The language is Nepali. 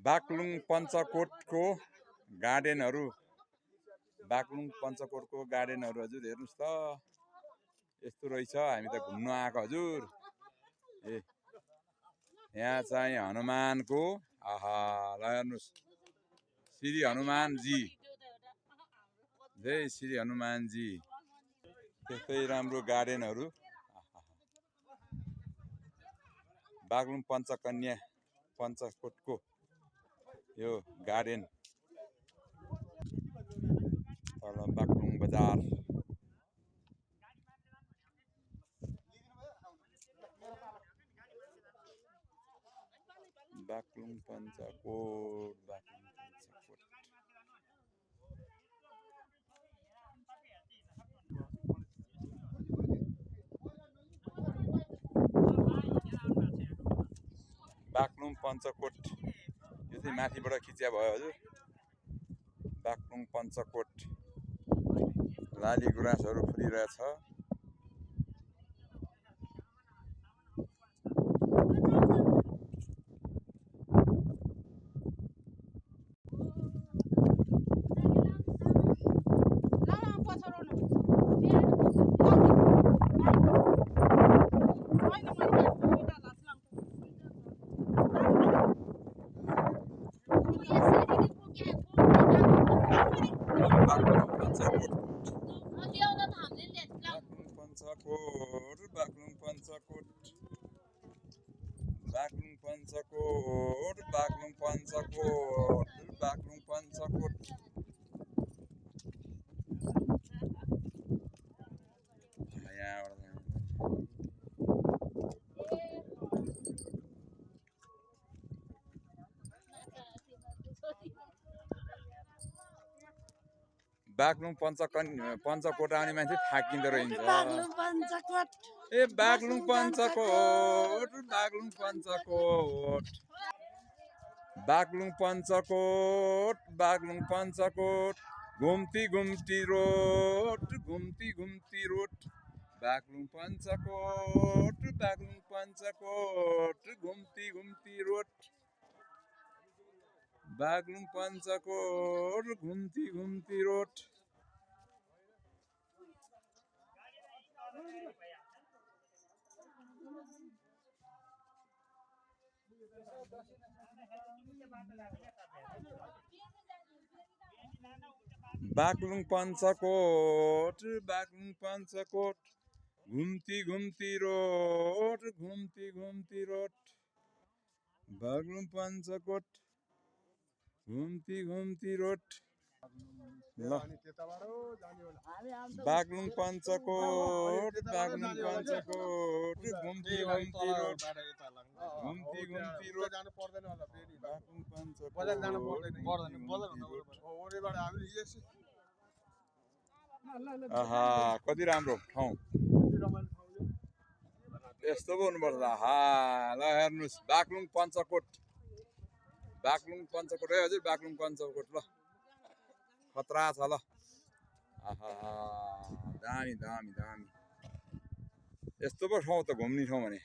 बागलुङ पञ्चकोटको गार्डनहरू बागलुङ पञ्चकोटको गार्डनहरू हजुर हेर्नुस् त यस्तो रहेछ। हामी त घुम्न आएको हजुर। ए यहाँ चाहिँ हनुमानको आहा ल हेर्नुस् श्री हनुमानजी जय श्री हनुमानजी। त्यस्तै राम्रो गार्डनहरू बागलुङ पञ्चकन्या पञ्चकोटको यो गार्डन तल बागलुङ बजार। बागलुङ पञ्चकोट बागलुङ पञ्चकोट यो चाहिँ माथिबाट खिचिया भयो हजुर। बागलुङ पञ्चकोट लाली गुराँसहरू फुलिरहेछ। बागलुङ पञ्चकोट बागलुङ पञ्चकोट बागलुङ पञ्चकोट बागलुङ पञ्चकोट बागलुङ पञ्चकोट आउने मान्छे थाकिँदो रहेछ। ए बागलुङ पञ्चकोट बागलुङ पञ्चकोट बागलुङ पञ्चकोट बागलुङ पञ्चकोट घुम्ती घुम्ती रोड बागलुङ पञ्चकोट घुम्ती घुम्ती रोड बागलुङ पञ्चकोट घुम्ती घुम्ती रोड। बागलुङ पञ्चकोट घुम्ती घुम्ती रोड बागलुङ पञ्चकोट घुम्ती घुम्ती रोड ल बागलुङ पञ्चकोट घुम्ती घुम्ती रोड आहा कति राम्रो ठाउँ यस्तो पो हुनुपर्छ। आहा ल हेर्नुस् बागलुङ पञ्चकोट है हजुर बागलुङ पञ्चकोट ल खतरा छ ल। आहा दामी दामी दामी यस्तो पो ठाउँ त घुम्ने ठाउँ भने।